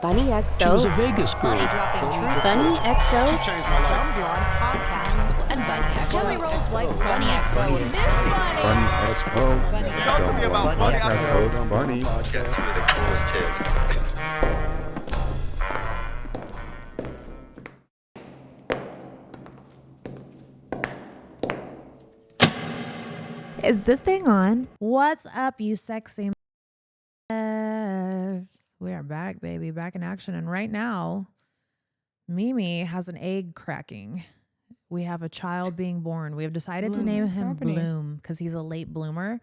Bunnie Xo. She was a Vegas girl. Bunnie dropping truth. Bunnie Xo. Dumb Blonde podcast. And Bunnie Xo. Kelly Roll's wife, Bunnie Xo. Miss Bunnie. Bunnie Xo. Talk to me about Bunnie Xo. Bunnie. Got two of the coolest tits. Is this thing on? What's up, you sexy Fs? We are back, baby, back in action. And right now, Mimi has an egg cracking. We have a child being born. We have decided to name him Bloom because he's a late bloomer.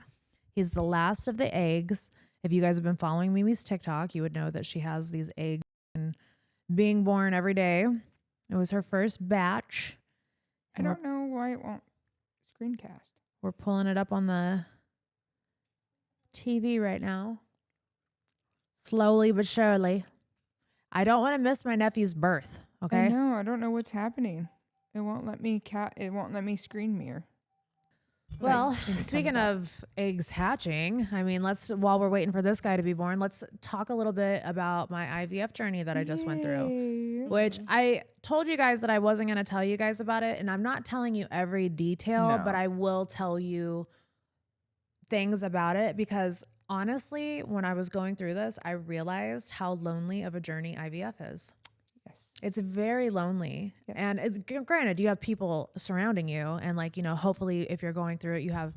He's the last of the eggs. If you guys have been following Mimi's TikTok, you would know that she has these eggs and being born every day. It was her first batch. I don't know why it won't screencast. We're pulling it up on the TV right now. Slowly but surely. I don't want to miss my nephew's birth, okay? No, I don't know what's happening. It won't let me screen mirror. Well, speaking of eggs hatching, I mean, while we're waiting for this guy to be born, let's talk a little bit about my IVF journey that I just went through, which I told you guys that I wasn't going to tell you guys about it. And I'm not telling you every detail, but I will tell you things about it because honestly, when I was going through this, I realized how lonely of a journey IVF is. Yes. It's very lonely. Yes. And granted, you have people surrounding you. And like, hopefully if you're going through it, you have,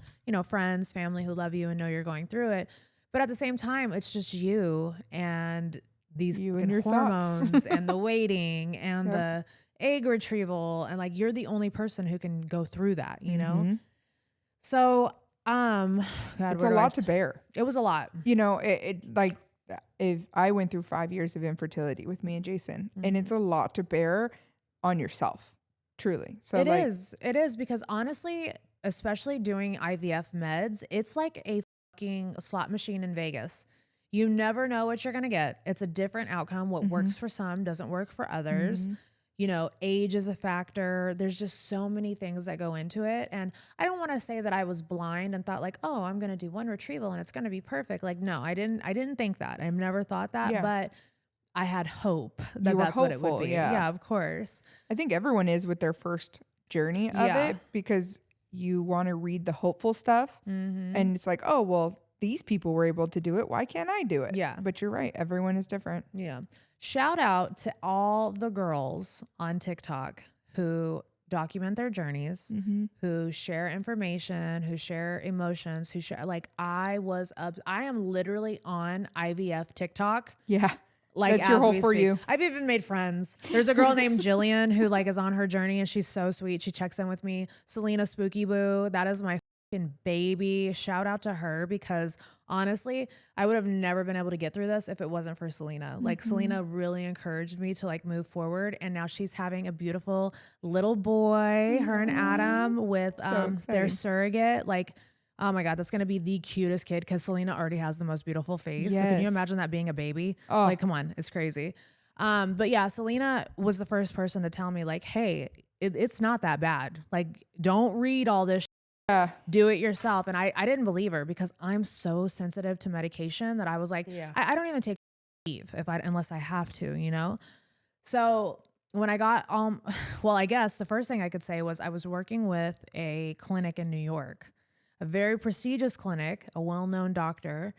friends, family who love you and know you're going through it. But at the same time, it's just you and these and your hormones and the waiting and the egg retrieval. And like, you're the only person who can go through that, know? So, God, it's a lot to bear. It was a lot. If I went through 5 years of infertility with me and Jason, and it's a lot to bear on yourself, truly. So it is because honestly, especially doing IVF meds, it's like a fucking slot machine in Vegas. You never know what you're going to get. It's a different outcome. What works for some doesn't work for others. Age is a factor. There's just so many things that go into it. And I don't want to say that I was blind and thought like, oh, I'm going to do one retrieval and it's going to be perfect. Like, no, I didn't think that. I've never thought that, but I had hope that that's what it would be. Yeah, of course. I think everyone is with their first journey of it because you want to read the hopeful stuff. And it's like, oh, well, these people were able to do it. Why can't I do it? Yeah. But you're right. Everyone is different. Yeah. Shout out to all the girls on TikTok who document their journeys, who share information, who share emotions, who share, like I am literally on IVF TikTok. Yeah. Like that's your whole for you. I've even made friends. There's a girl named Jillian who like is on her journey and she's so sweet. She checks in with me. Selena Spooky Boo. That is my baby. Shout out to her because honestly, I would have never been able to get through this if it wasn't for Selena. Like Selena really encouraged me to like move forward. And now she's having a beautiful little boy, her and Adam with their surrogate. Like, oh my God, that's going to be the cutest kid because Selena already has the most beautiful face. Yes. So can you imagine that being a baby? Oh. Like, come on, it's crazy. But yeah, Selena was the first person to tell me like, hey, it's not that bad. Like, don't read all this do it yourself. And I didn't believe her because I'm so sensitive to medication that I was like, I don't even take leave unless I have to, So when I got, I guess the first thing I could say was I was working with a clinic in New York, a very prestigious clinic, a well-known doctor.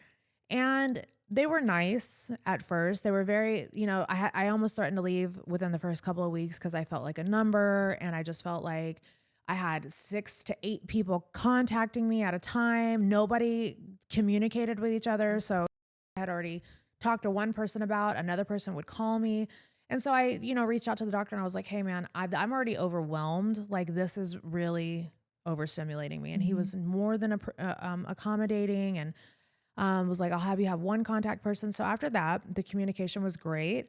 And they were nice at first. They were very, I almost threatened to leave within the first couple of weeks because I felt like a number. And I just felt like I had 6 to 8 people contacting me at a time. Nobody communicated with each other. So I had already talked to one person about, another person would call me. And so I, reached out to the doctor and I was like, hey man, I'm already overwhelmed. Like this is really overstimulating me. And he was more than accommodating and was like, I'll have you have one contact person. So after that, the communication was great.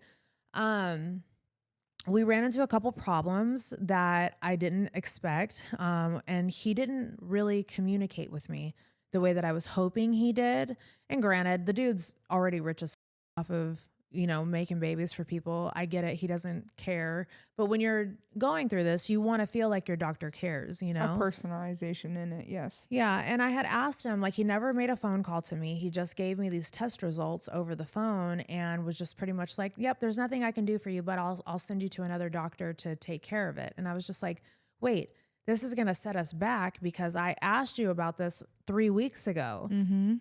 We ran into a couple problems that I didn't expect. And he didn't really communicate with me the way that I was hoping he did. And granted, the dude's already rich as off of making babies for people. I get it. He doesn't care. But when you're going through this, you want to feel like your doctor cares, A personalization in it. Yes. Yeah. And I had asked him, like, he never made a phone call to me. He just gave me these test results over the phone and was just pretty much like, yep, there's nothing I can do for you, but I'll send you to another doctor to take care of it. And I was just like, wait, this is going to set us back because I asked you about this 3 weeks ago.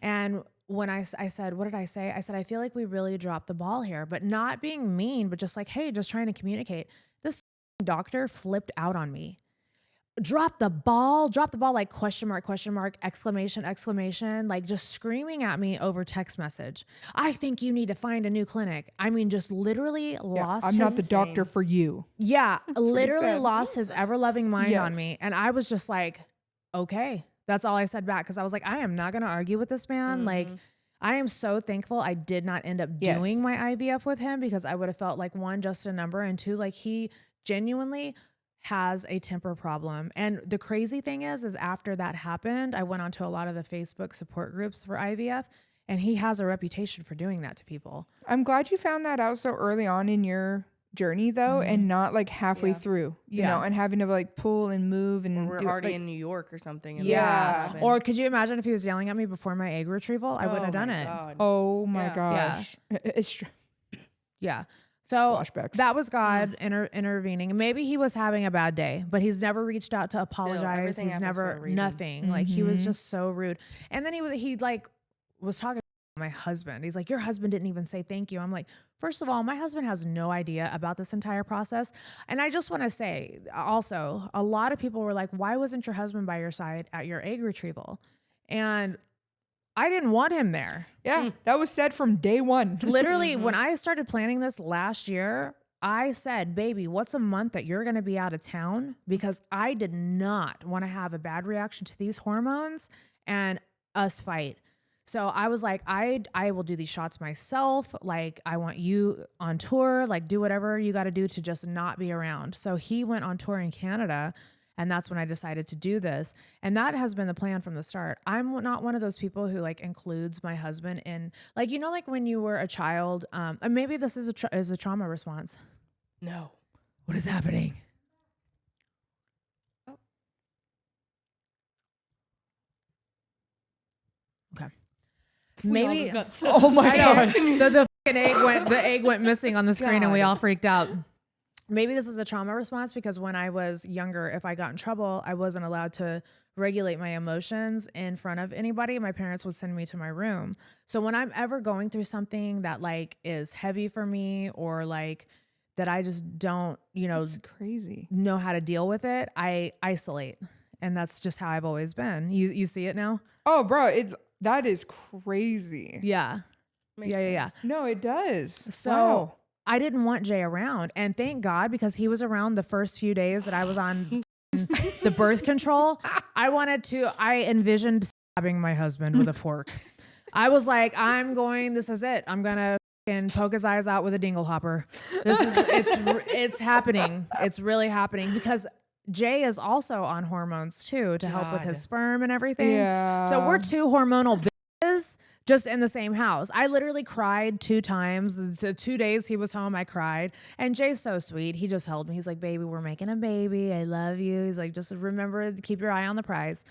And when I said, what did I say? I said, I feel like we really dropped the ball here, but not being mean, but just like, hey, just trying to communicate. This doctor flipped out on me. Drop the ball, like question mark, exclamation, like just screaming at me over text message. I think you need to find a new clinic. I mean, just literally lost I'm not the doctor for you. Yeah, literally lost his ever-loving mind on me. And I was just like, okay. That's all I said back because I was like, I am not going to argue with this man. Like, I am so thankful I did not end up doing my IVF with him because I would have felt like, one, just a number, and two, like he genuinely has a temper problem. And the crazy thing is after that happened, I went onto a lot of the Facebook support groups for IVF, and he has a reputation for doing that to people. I'm glad you found that out so early on in your journey though, and not like halfway through, you know, and having to like pull and move and we're already in New York or something. Yeah. Or could you imagine if he was yelling at me before my egg retrieval? I wouldn't have done it. Oh my gosh. It's true. Yeah. So flashbacks. That was God intervening. Maybe he was having a bad day, but he's never reached out to apologize. He's never nothing. Like he was just so rude. And then he like was talking to my husband. He's like, your husband didn't even say thank you. I'm like, first of all, my husband has no idea about this entire process. And I just want to say also, a lot of people were like, why wasn't your husband by your side at your egg retrieval? And I didn't want him there. Yeah, that was said from day one. Literally, when I started planning this last year, I said, baby, what's a month that you're going to be out of town? Because I did not want to have a bad reaction to these hormones and us fight. So I was like, I will do these shots myself. Like, I want you on tour, like do whatever you got to do to just not be around. So he went on tour in Canada, and that's when I decided to do this. And that has been the plan from the start. I'm not one of those people who like includes my husband in, like, you know, like when you were a child, and maybe this is a trauma response. No. What is happening? Oh. Okay. Maybe. Oh my God. The fucking egg went missing on the screen, and we all freaked out. Maybe this is a trauma response because when I was younger, if I got in trouble, I wasn't allowed to regulate my emotions in front of anybody. My parents would send me to my room. So when I'm ever going through something that like is heavy for me, or like that I just don't, That's crazy. know how to deal with it, I isolate. And that's just how I've always been. You see it now? Oh, bro, that is crazy. Yeah. Yeah. No, it does. So wow. I didn't want Jay around, and thank God, because he was around the first few days that I was on the birth control. I envisioned stabbing my husband with a fork. I was like, this is it. I'm going to poke his eyes out with a dingle hopper. It's happening. It's really happening because Jay is also on hormones too to help with his sperm and everything. Yeah. So we're two hormonal bitches just in the same house. I literally cried 2 times. The 2 days he was home, I cried. And Jay's so sweet. He just held me. He's like, baby, we're making a baby. I love you. He's like, just remember to keep your eye on the prize.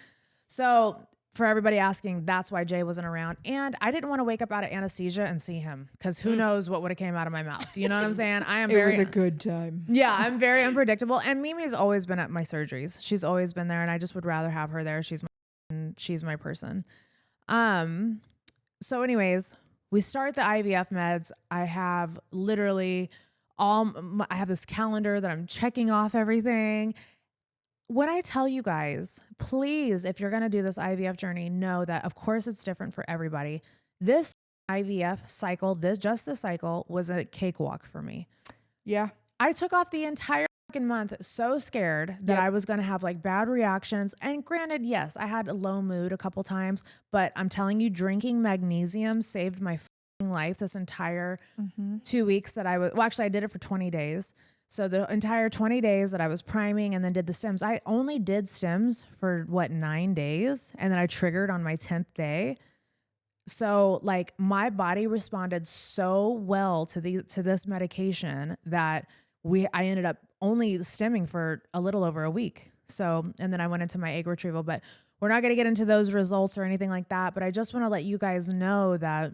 So for everybody asking, that's why Jay wasn't around. And I didn't want to wake up out of anesthesia and see him because who knows what would have came out of my mouth. You know what I'm saying? It was a good time. Yeah, I'm very unpredictable. And Mimi's always been at my surgeries. She's always been there, and I just would rather have her there. She's my person. So anyways, we start the IVF meds. I have literally I have this calendar that I'm checking off everything. When I tell you guys, please, if you're going to do this IVF journey, know that of course it's different for everybody. This IVF cycle, the cycle was a cakewalk for me. Yeah. I took off the entire month so scared that I was going to have like bad reactions. And granted, yes, I had a low mood a couple times, but I'm telling you, drinking magnesium saved my life this entire 2 weeks that actually I did it for 20 days. So the entire 20 days that I was priming and then did the stems, I only did stems for 9 days. And then I triggered on my 10th day. So like my body responded so well to this medication that I ended up only stimming for a little over a week. So, and then I went into my egg retrieval, but we're not going to get into those results or anything like that. But I just want to let you guys know that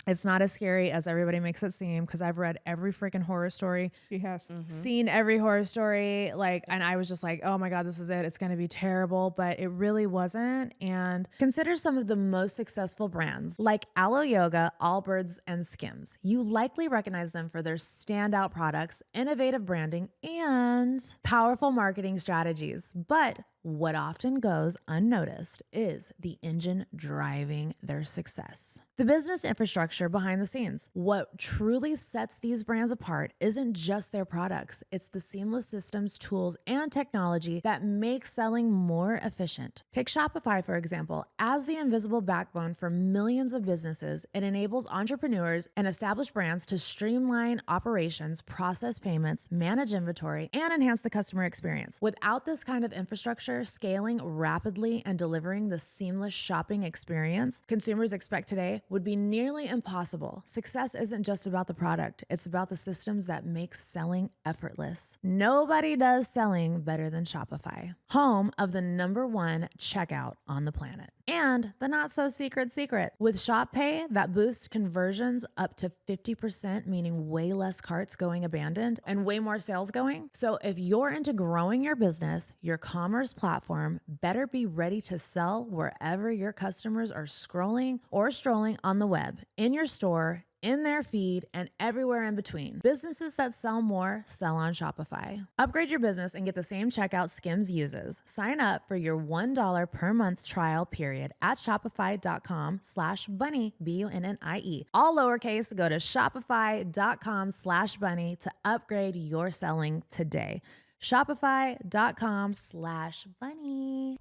it's not as scary as everybody makes it seem, because I've read every freaking horror story. She has. Seen every horror story, like, and I was just like, oh my God, this is it. It's going to be terrible, but it really wasn't. And consider some of the most successful brands like Aloe Yoga, Allbirds, and Skims. You likely recognize them for their standout products, innovative branding, and powerful marketing strategies. But what often goes unnoticed is the engine driving their success. The business infrastructure behind the scenes. What truly sets these brands apart isn't just their products, it's the seamless systems, tools, and technology that make selling more efficient. Take Shopify, for example. As the invisible backbone for millions of businesses, it enables entrepreneurs and established brands to streamline operations, process payments, manage inventory, and enhance the customer experience. Without this kind of infrastructure, scaling rapidly and delivering the seamless shopping experience consumers expect today would be nearly impossible. Success isn't just about the product, it's about the systems that make selling effortless. Nobody does selling better than Shopify, home of the #1 checkout on the planet. And the not so secret with Shop Pay that boosts conversions up to 50%, meaning way less carts going abandoned and way more sales going. So if you're into growing your business, your commerce platform better be ready to sell wherever your customers are scrolling or strolling on the web, in your store, in their feed, and everywhere in between. Businesses that sell more sell on Shopify. Upgrade your business and get the same checkout Skims uses. Sign up for your $1 per month trial period at shopify.com/bunnie, Bunnie. All lowercase, go to shopify.com/bunnie to upgrade your selling today. Shopify.com/bunnie.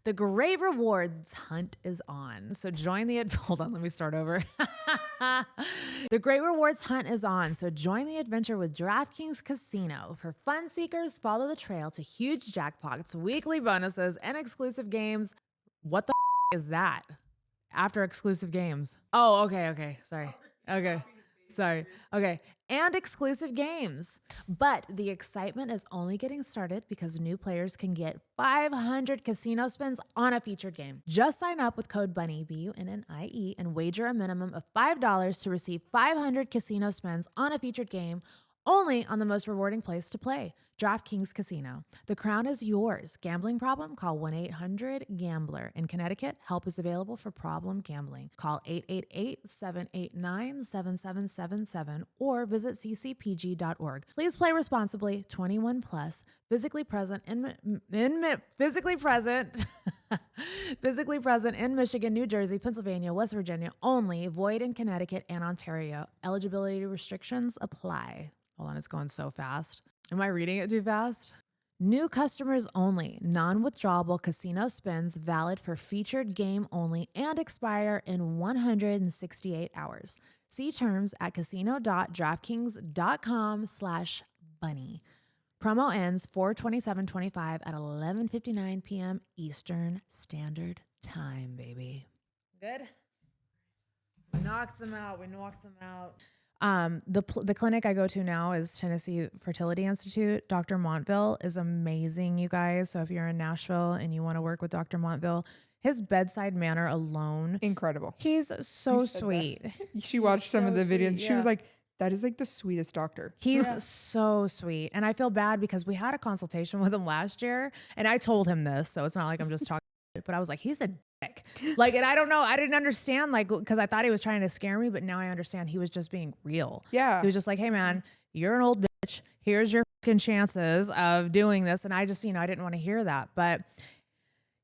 The Great Rewards hunt is on. So join the, hold on, let me start over. The Great Rewards hunt is on. So join the adventure with DraftKings Casino. For fun seekers, follow the trail to huge jackpots, weekly bonuses, and exclusive games. What the is that? After exclusive games. Oh, okay. Sorry. Okay. And exclusive games. But the excitement is only getting started because new players can get 500 casino spins on a featured game. Just sign up with code BUNNIE, BUNNIE, and wager a minimum of $5 to receive 500 casino spins on a featured game only on the most rewarding place to play, DraftKings Casino. The crown is yours. Gambling problem? Call 1-800-GAMBLER. In Connecticut, help is available for problem gambling. Call 888-789-7777 or visit ccpg.org. Please play responsibly. 21 plus. Physically present physically present in Michigan, New Jersey, Pennsylvania, West Virginia only. Void in Connecticut and Ontario. Eligibility restrictions apply. Hold on, it's going so fast. Am I reading it too fast? New customers only. Non-withdrawable casino spins valid for featured game only and expire in 168 hours. See terms at casino.draftkings.com/bunnie. Promo ends 4/27/25 at 11:59 p.m. Eastern Standard Time, baby. Good? We knocked them out. The clinic I go to now is Tennessee Fertility Institute. Dr. Montville is amazing, you guys. So if you're in Nashville and you want to work with Dr. Montville, his bedside manner alone, Incredible. he's so sweet. She watched some of the videos. She was like, that is like the sweetest doctor. He's so sweet. And I feel bad because we had a consultation with him last year and I told him this. So it's not like I'm just talking, but I was like, he's a dick. Like, and I don't know. I didn't understand, like, because I thought he was trying to scare me, but now I understand he was just being real. Yeah. He was just like, hey man, you're an old bitch. Here's your fucking chances of doing this. And I just, I didn't want to hear that, but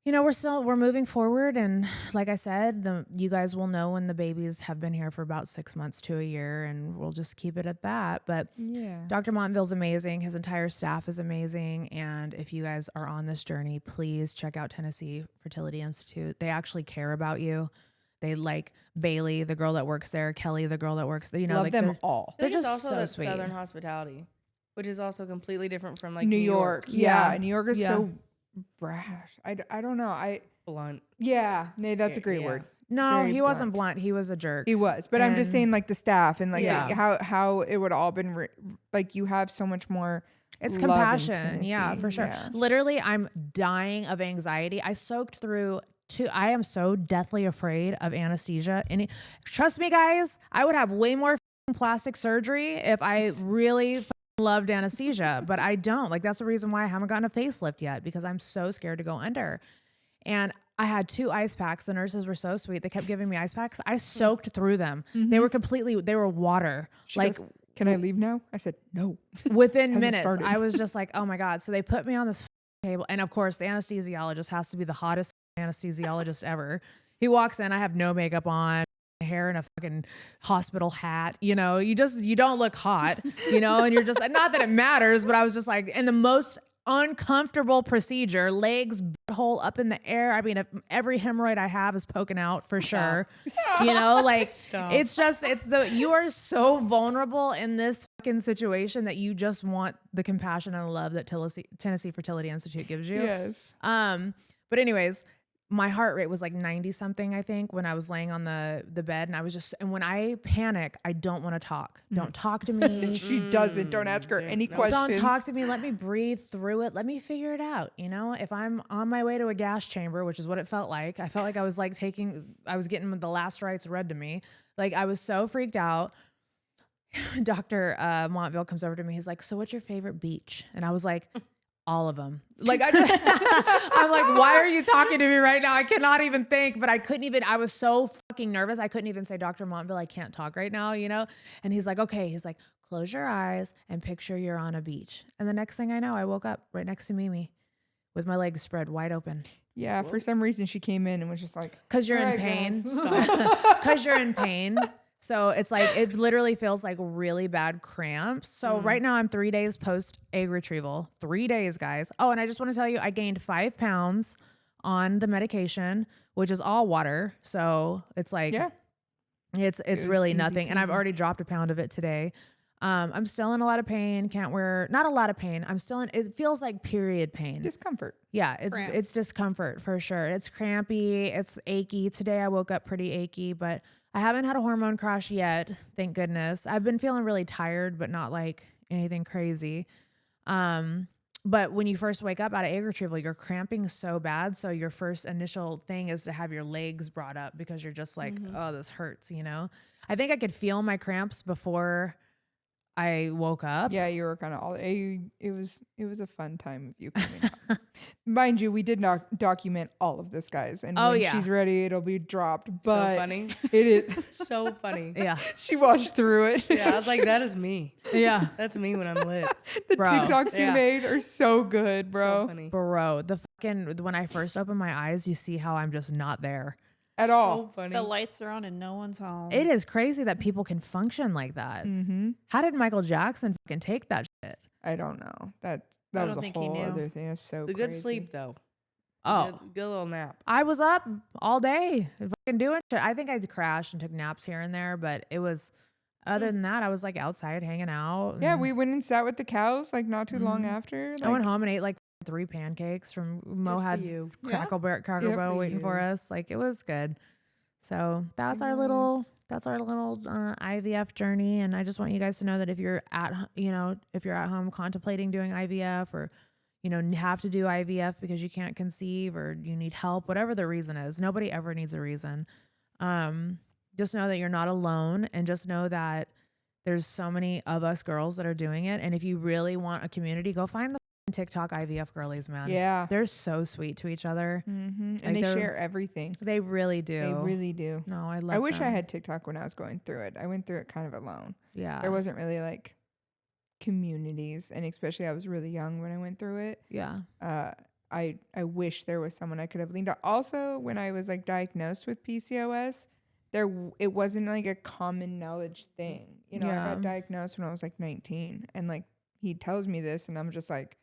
we're moving forward. And like I said, you guys will know when the babies have been here for about 6 months to a year, and we'll just keep it at that. But yeah, Dr. Montville's amazing. His entire staff is amazing. And if you guys are on this journey, please check out Tennessee Fertility Institute. They actually care about you. They like Bailey, the girl that works there, Kelly, the girl that works there, love like them all. They're There's just also so that sweet. Southern hospitality, which is also completely different from like New York. Yeah. Yeah. New York is Yeah. so brash. I don't know. blunt. Yeah, no, that's a great Yeah. word. No, Very he wasn't blunt. blunt. He was a jerk. He was, but I'm just And- saying, like the staff and like Yeah. how it would all been like you have so much more. It's love and compassion. Yeah, intimacy. for sure. Yeah. Literally, I'm dying of anxiety. I soaked through I am so deathly afraid of anesthesia. And trust me, guys, I would have way more plastic surgery if I really loved anesthesia, but I don't. Like, that's the reason why I haven't gotten a facelift yet, because I'm so scared to go under. And I had 2 ice packs. The nurses were so sweet. They kept giving me ice packs. I soaked through them. They were water. She like, goes, can I leave now? I said no. within Hasn't minutes, started. I was just like, oh my God. So they put me on this table. And of course, the anesthesiologist has to be the hottest anesthesiologist ever. He walks in, I have no makeup on, hair in a fucking hospital hat. You know, you don't look hot, you know, and you're just, not that it matters, but I was just like, in the most uncomfortable procedure, legs hole up in the air. I mean, if every hemorrhoid I have is poking out for sure. You know, like you are so vulnerable in this fucking situation that you just want the compassion and love that Tennessee Fertility Institute gives you. Yes. But anyways, my heart rate was like 90 something, I think, when I was laying on the bed. And when I panic, I don't want to talk. Don't talk to me. She doesn't. Don't ask her any questions. Don't talk to me. Let me breathe through it. Let me figure it out. You know, if I'm on my way to a gas chamber, which is what it felt like, I felt like I was getting the last rites read to me. Like, I was so freaked out. Dr. Montville comes over to me. He's like, so what's your favorite beach? And I was like, all of them. Like, I'm like, why are you talking to me right now? I cannot even think, but I was so fucking nervous. I couldn't even say, Dr. Montville, I can't talk right now, you know? And he's like, okay. He's like, close your eyes and picture you're on a beach. And the next thing I know, I woke up right next to Mimi with my legs spread wide open. Yeah, for some reason she came in and was just like, Cause you're in "Alright, pain. guys." Cause you're in pain. So it's like, it literally feels like really bad cramps. So right now I'm 3 days post egg retrieval. 3 days, guys. Oh, and I just want to tell you, I gained 5 pounds on the medication, which is all water. So it's like, Yeah. it's was really easy nothing. And I've peasy. already dropped a pound of it today. I'm still in a lot of pain. Not a lot of pain. It feels like period pain. Discomfort. Yeah, it's discomfort for sure. It's crampy, it's achy. Today I woke up pretty achy, but I haven't had a hormone crash yet, thank goodness. I've been feeling really tired, but not like anything crazy. But when you first wake up out of egg retrieval, you're cramping so bad. So your first initial thing is to have your legs brought up because you're just like, oh, this hurts, you know? I think I could feel my cramps before I woke up. Yeah, you were kind of it was a fun time of you coming up. Mind you, we did not document all of this, guys. And when she's ready, it'll be dropped. But So funny. It is So funny. Yeah. she watched through it. Yeah, I was like, that is me. Yeah. That's me when I'm lit. The Bro. TikToks you Yeah. made are so good, bro. So funny. Bro, when I first open my eyes, you see how I'm just not there. At all. So funny. The lights are on and no one's home. It is crazy that people can function like that. Mm-hmm. How did Michael Jackson fucking take that shit? I don't know. That I was don't a think he whole knew. other thing. That's so The crazy. good sleep though. Oh, Good little nap. I was up all day fucking doing shit. I think I crashed and took naps here and there, but it was, other than that, I was like outside hanging out. Yeah, and we went and sat with the cows like not too long after. I went like- home and ate like 3 pancakes from Mo Good for had you. Cracker Good Barrel for waiting for you. us. Like, it was good. So that's our little IVF journey. And I just want you guys to know that if you're at home contemplating doing IVF, or, you know, have to do IVF because you can't conceive or you need help, whatever the reason is, nobody ever needs a reason. Just know that you're not alone, and just know that there's so many of us girls that are doing it. And if you really want a community, go find the TikTok IVF girlies, man. Yeah. They're so sweet to each other. Mm-hmm. Like, And they they're- share everything. They really do. They really do. No, I love I wish I them. had TikTok when I was going through it. I went through it kind of alone. Yeah. There wasn't really like communities, and especially I was really young when I went through it. Yeah. I wish there was someone I could have leaned on. Also, when I was like diagnosed with PCOS, it wasn't like a common knowledge thing. You know, I Yeah. got diagnosed when I was like 19, and like he tells me this, and I'm just like,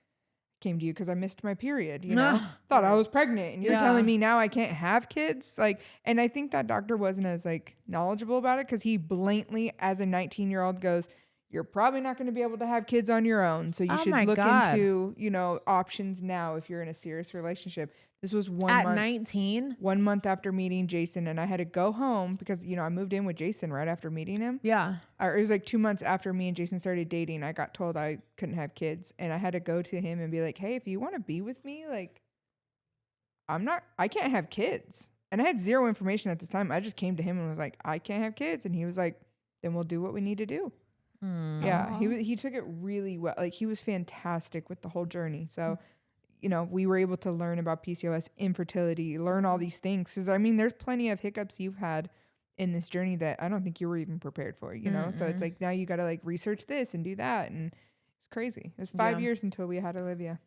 came to you because I missed my period, you know? Thought I was pregnant, and you're Yeah. telling me now I can't have kids? Like, and I think that doctor wasn't as like knowledgeable about it, because he blatantly, as a 19-year-old, goes, you're probably not going to be able to have kids on your own. So you Oh should my look God. into, options now if you're in a serious relationship. This was At 19? 1 month after meeting Jason, and I had to go home because, I moved in with Jason right after meeting him. Yeah. Or it was like 2 months after me and Jason started dating. I got told I couldn't have kids, and I had to go to him and be like, hey, if you want to be with me, like, I can't have kids. And I had zero information at this time. I just came to him and was like, I can't have kids. And he was like, then we'll do what we need to do. Yeah, he took it really well. Like, he was fantastic with the whole journey. So, we were able to learn about PCOS, infertility, learn all these things. Because, there's plenty of hiccups you've had in this journey that I don't think you were even prepared for, So it's like, now you got to, like, research this and do that. And it's crazy. It was 5 years until we had Olivia.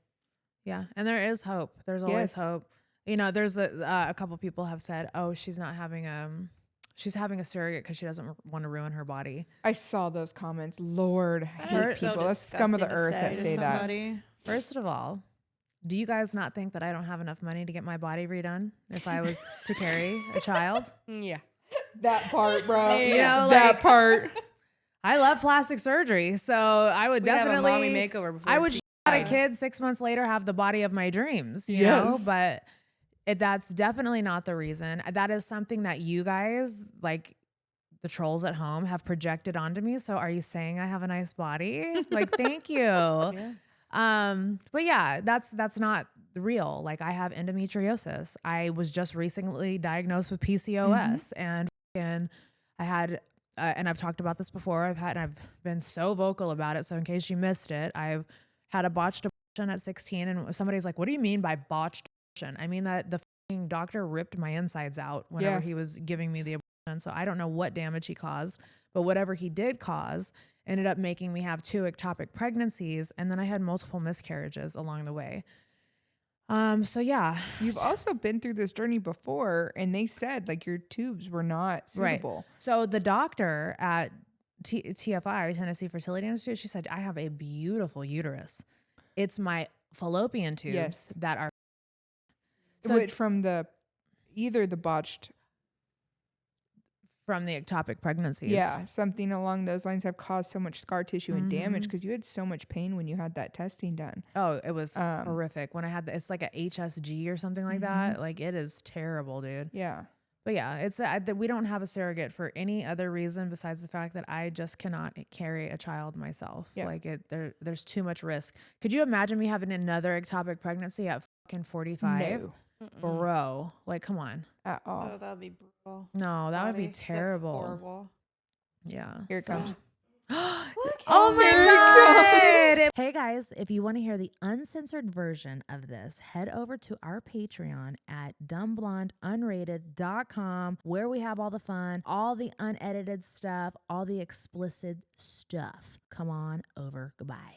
Yeah. And there is hope. There's always hope. There's a couple people have said, oh, she's having a surrogate because she doesn't want to ruin her body. I saw those comments. Lord, I hate That is so people. That's scum of the disgusting to earth that to say that. somebody. First of all, do you guys not think that I don't have enough money to get my body redone if I was to carry a child? Yeah. That part, bro. Yeah. That part. I love plastic surgery, so I would We'd have a definitely mommy makeover before I would she have a died. kid 6 months later, have the body of my dreams, you know, Yes. but that's definitely not the reason. That is something that you guys, like the trolls at home, have projected onto me. So are you saying I have a nice body? Like, thank you. But yeah, that's not real. Like, I have endometriosis. I was just recently diagnosed with PCOS, and I had, and I've talked about this before. I've been so vocal about it. So in case you missed it, I've had a botched abortion at 16, and somebody's like, "What do you mean by botched abortion?" I mean that the fucking doctor ripped my insides out whenever he was giving me the abortion. So I don't know what damage he caused, but whatever he did cause ended up making me have 2 ectopic pregnancies, and then I had multiple miscarriages along the way. So yeah, You've also been through this journey before, and they said like your tubes were not suitable. Right. So the doctor at TFI, Tennessee Fertility Institute, she said, I have a beautiful uterus. It's my fallopian tubes that are. So which from either the botched. From the ectopic pregnancies. Yeah, something along those lines have caused so much scar tissue and damage because you had so much pain when you had that testing done. Oh, it was horrific. When I had it's like a HSG or something like that. Like, it is terrible, dude. Yeah. But yeah, it's that we don't have a surrogate for any other reason besides the fact that I just cannot carry a child myself. Yeah. Like, there's too much risk. Could you imagine me having another ectopic pregnancy at fucking 45? No. Bro, like, come on. At all. Oh, that would be brutal. No, that would be Body. That's terrible. horrible. Yeah. Here it comes. Oh my God. Hey guys, if you want to hear the uncensored version of this, head over to our Patreon at dumbblondeunrated.com, where we have all the fun, all the unedited stuff, all the explicit stuff. Come on over. Goodbye.